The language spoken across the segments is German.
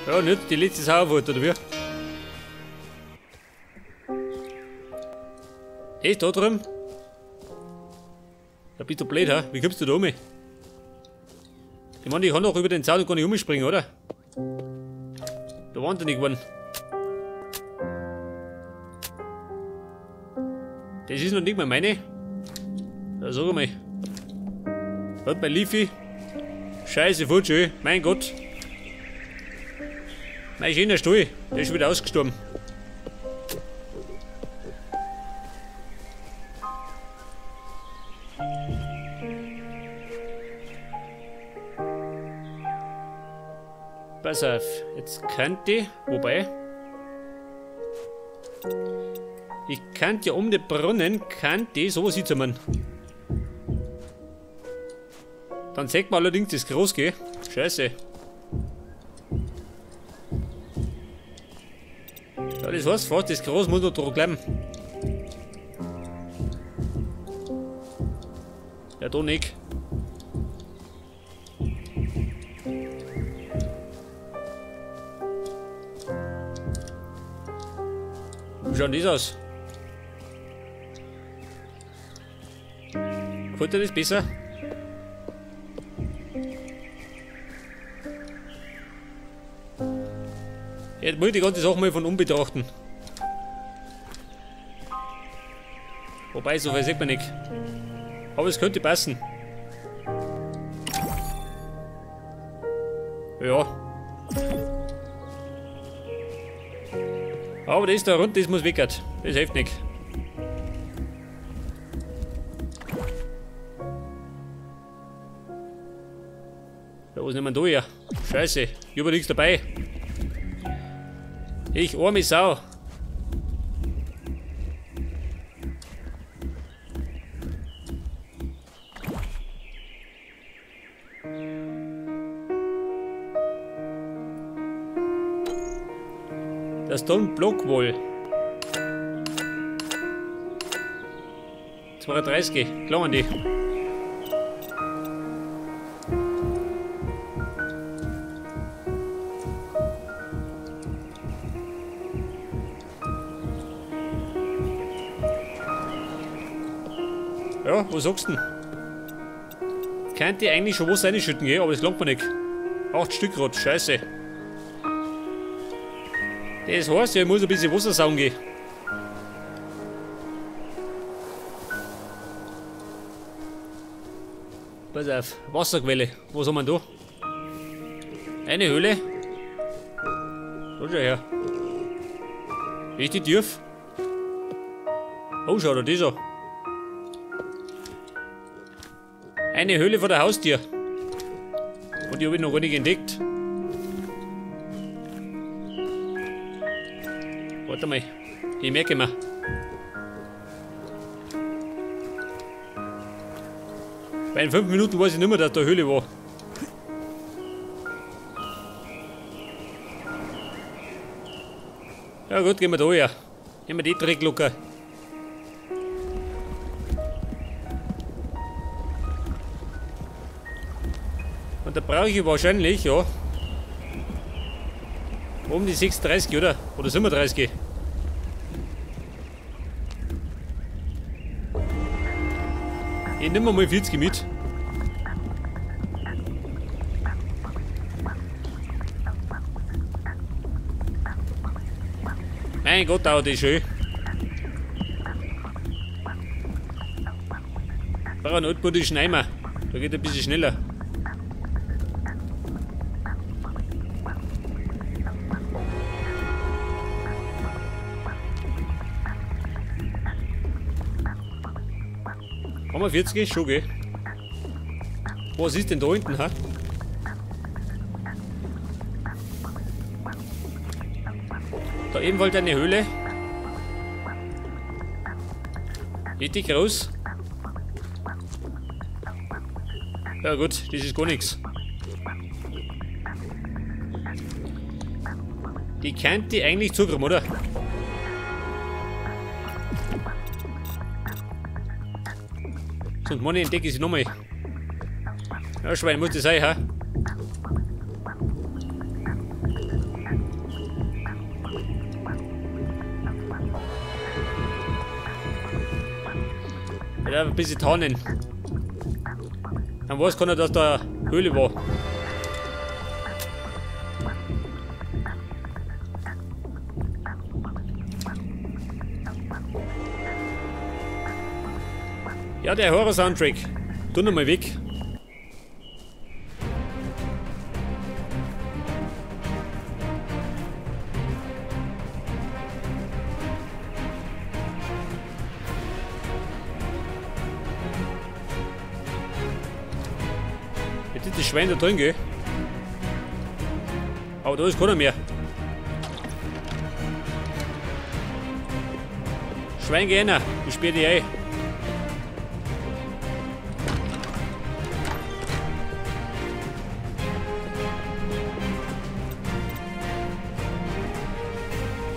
Ja, nicht die letzte Sauerwut, oder wie? Echt, da drüben? Ja, bist du blöd, ha? Wie kommst du da um? Ich meine, ich kann doch über den Zaun gar nicht umspringen, oder? Da wahnsinnig geworden. Das ist noch nicht mal meine. Ja, sag mal. Hat mein Liefi. Scheiße, voll schön. Mein Gott. Mein schöner Stuhl. Der ist schon wieder ausgestorben. Pass auf, jetzt könnte ich, wobei, ich könnte ja um den Brunnen, so sieht's man. Dann sieht man allerdings das Groß, gell? Scheiße. Ja, das heißt fast, das Groß muss noch da bleiben. Ja, da nicht. Wie schaut das aus? Gefällt dir das besser? Jetzt muss ich die ganze Sache mal von unten betrachten. Wobei, so viel sieht man nicht. Aber es könnte passen. Ja. Aber das da rund, das muss weg. Das hilft nicht. Ja, was nehmen wir da her? Scheiße, ich hab nichts dabei. Ich arme Sau. Das Stone Block wohl. 32, klar an die. Ja, was sagst du denn? Könnte eigentlich schon was reinschütten, gell? Aber das langt mir nicht. 8 Stück gerade, scheiße. Das heißt ja, ich muss ein bisschen Wasser saugen gehen. Pass auf, Wasserquelle. Was haben wir da? Eine Höhle. Schau schon her. Richtig tief. Oh, schau dir das an. Eine Höhle vor der Haustür. Und die habe ich noch gar nicht entdeckt. Warte mal, die merke ich mir. Bei 5 Minuten weiß ich nicht mehr, dass da eine Höhle war. Ja gut, gehen wir da her. Nehmen wir die Drecklucker. Und da brauche ich wahrscheinlich, ja, um die 36, oder? Oder 37. Ich nehme mal 40 mit. Mein Gott, dauert das schön. Brauche einen altmodischen Eimer. Da geht ein bisschen schneller. Haben wir 40? Schon, gell? Was ist denn da hinten, ha? Da ebenfalls eine Höhle. Richtig groß. Ja gut, das ist gar nichts. Die könnte eigentlich zukommen, oder? Sonst meine ich, entdecke ich sie nochmal. Ja, Schwein, muss das sein, ha? Ja, ein bisschen tarnen. Dann weiß keiner, dass da eine Höhle war. Ja, der Horror-Soundtrack. Tu noch mal weg. Jetzt ist das Schwein da drin, gell? Aber da ist keiner mehr. Schwein, geh rein. Ich sperre dich ein.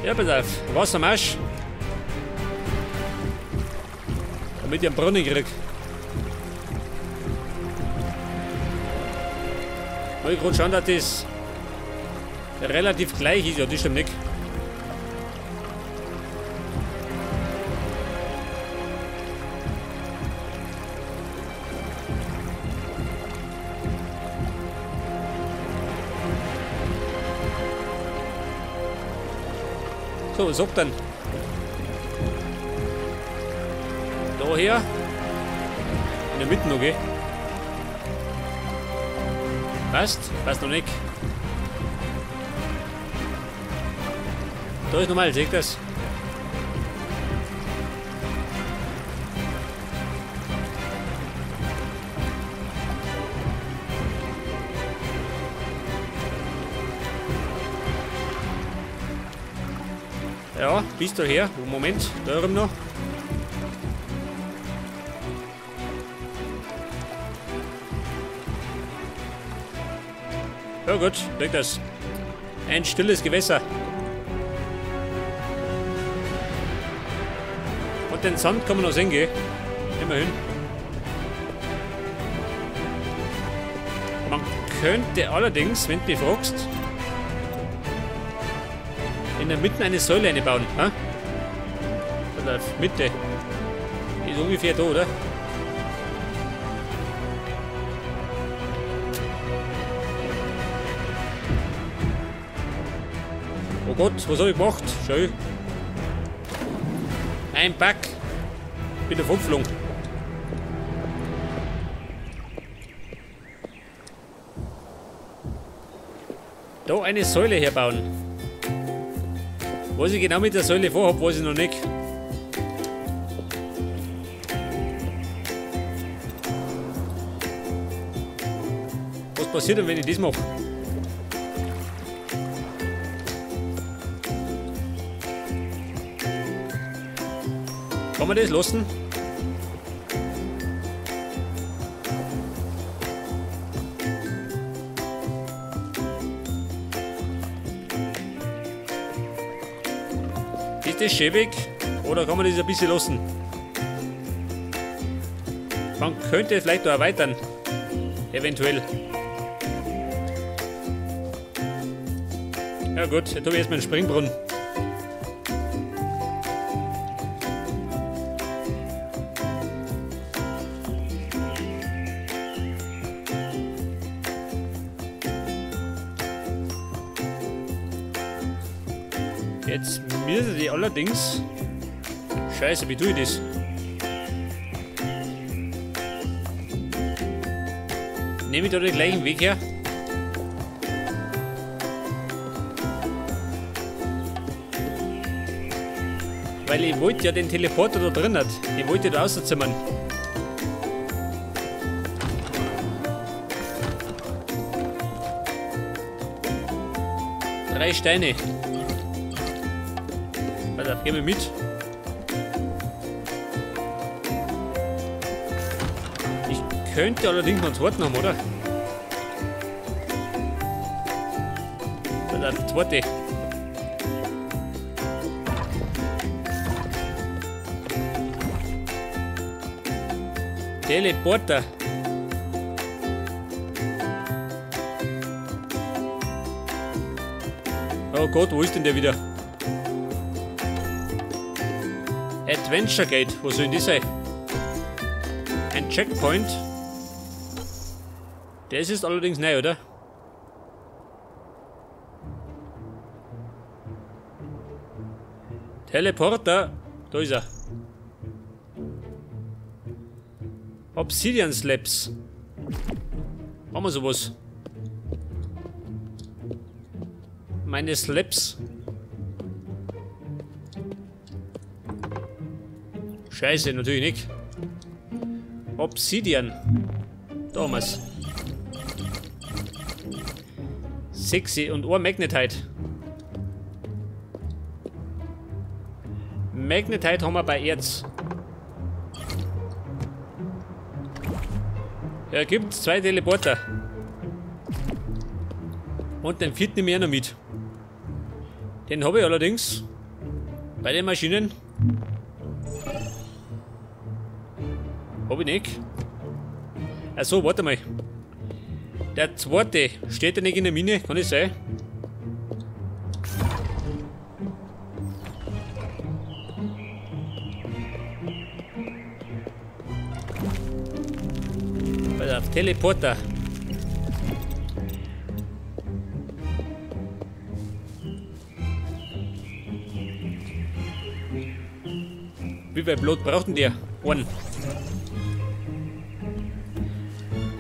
Ja, pass auf. Wassermarsch. Damit ich einen Brunnen krieg. Ich wollte gerade schauen, dass das relativ gleich ist. Ja, das stimmt nicht. So, was sagt dann? Da her. In der Mitte noch, gell? Passt? Passt noch nicht. Da ist normal, seht ihr das? Ja, bis daher. Moment, da oben noch. Ja gut, denk das. Ein stilles Gewässer. Und den Sand kann man noch sehen, gell? Immerhin. Man könnte allerdings, wenn du mich fragst, in der Mitte eine Säule einbauen. Ha? Oder Mitte. Die ist ungefähr da, oder? Oh Gott, was habe ich gemacht? Schau. Ein Back. Bin davon geflogen. Da eine Säule herbauen. Was ich genau mit der Säule vorhabe, weiß ich noch nicht. Was passiert denn, wenn ich das mache? Kann man das lassen? Ist das schäbig oder kann man das ein bisschen lassen? Man könnte es vielleicht noch erweitern. Eventuell. Ja gut, jetzt habe ich erstmal einen Springbrunnen. Jetzt müsste die allerdings... Scheiße, wie tue ich das? Nehme ich da den gleichen Weg her? Weil ich wollte ja den Teleporter da drin hat. Ich wollte da rauszimmern. Drei Steine. Warte, gehen wir mit. Ich könnte allerdings noch einen zweiten haben, oder? Warte, zweite. Teleporter. Oh Gott, wo ist denn der wieder? Adventure Gate, wo soll denn das sein? Checkpoint. Das ist allerdings neu, oder? Teleporter. Da ist er. Obsidian Slabs. Machen wir sowas. Meine Slabs. Scheiße, natürlich nicht. Obsidian. Damals. Sexy und Magnetite. Magnetite haben wir bei Erz. Ja, gibt's 2 Teleporter. Und den 4. nehme ich auch noch mit. Den habe ich allerdings bei den Maschinen. Habe ich nicht. Achso, warte mal. Der 2. steht ja nicht in der Mine, kann es sein? Pass auf, Teleporter. Wie viel Blut braucht denn der?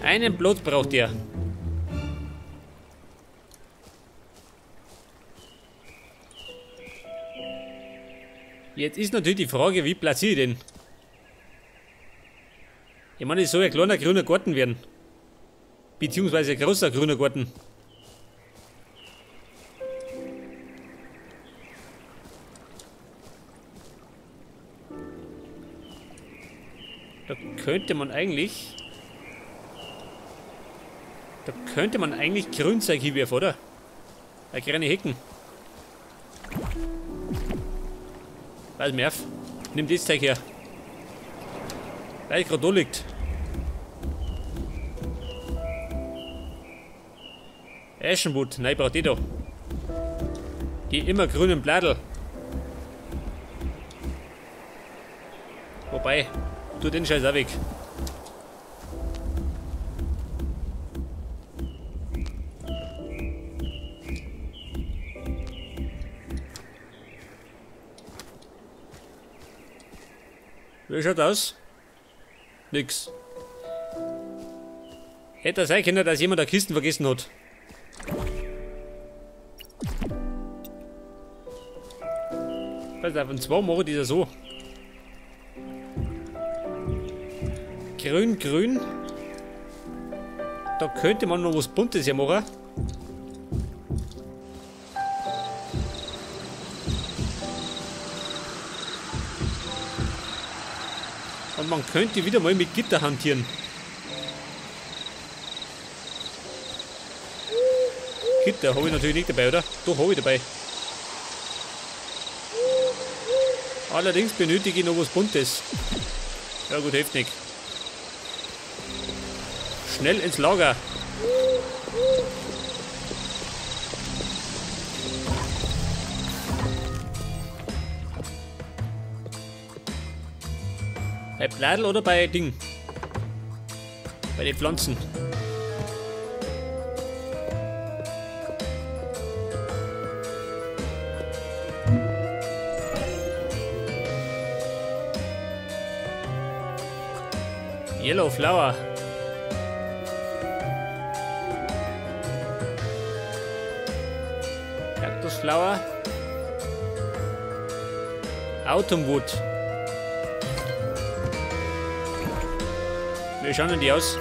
Einen Blut braucht der. Jetzt ist natürlich die Frage, wie platziere ich den? Ich meine, es soll ein kleiner grüner Garten werden. Beziehungsweise ein großer grüner Garten. Da könnte man eigentlich Grünzeug hinwerfen, oder? Eine kleine Hecken. Weiß mir auf. Nimm das Zeug her. Weil gerade da liegt. Aschenwood. Nein, ich brauch die da. Die immer grünen Bladel. Wobei, tu den Scheiß auch weg. Wie schaut aus? Nix. Hätte sein können, dass jemand eine Kisten vergessen hat. Pass auf, und zwar mache ich das so. Grün, grün. Da könnte man noch was Buntes hier machen. Und man könnte wieder mal mit Gitter hantieren. Gitter habe ich natürlich nicht dabei, oder? Doch, habe ich dabei. Allerdings benötige ich noch was Buntes. Ja gut, hilft nicht. Schnell ins Lager. Bei Bladel oder bei Ding? Bei den Pflanzen. Yellow Flower. Cactus Flower. Autumn Wood. Wie schauen denn die aus?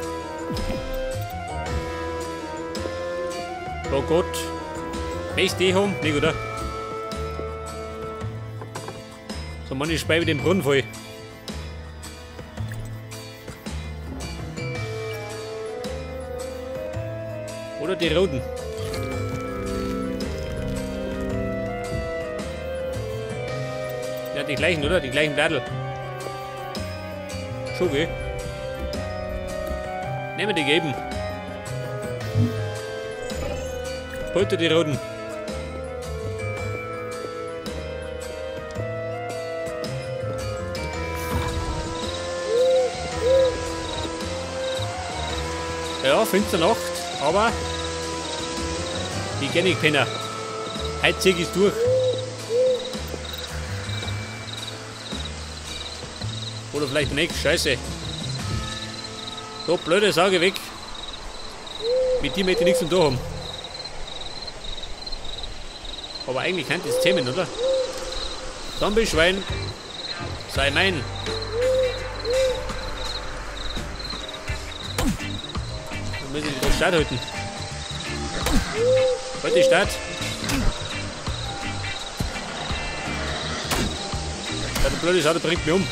Oh Gott. Möchtest du die haben? Nicht, oder? So, Mann, ich speibe den Brunnen voll. Oder die roten. Ja, die gleichen, oder? Die gleichen Bladel. Schon, gell? Nehmen die geben. Heute die roten. Ja, finster Nacht, aber ich geh nicht pennen. Heute zieh ich's durch. Oder vielleicht nicht, scheiße. So, blöde Sauge weg. Mit dir möchte ich nichts zu tun haben. Aber eigentlich kann das zähmen, oder? Zombie-Schwein, sei mein. Dann muss ich die Stadt halten. Halt die Stadt. Der blöde Sau, der bringt mich um.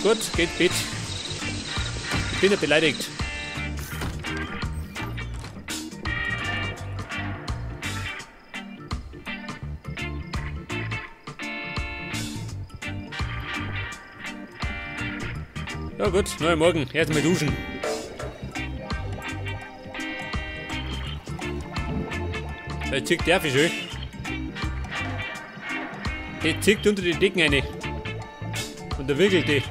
Gut, geht bitte. Ich bin ja beleidigt. Ja gut, neuer Morgen. Erstmal duschen. Jetzt zieht der Fisch schön. Der zieht unter die Decken rein. Und der wickelt die.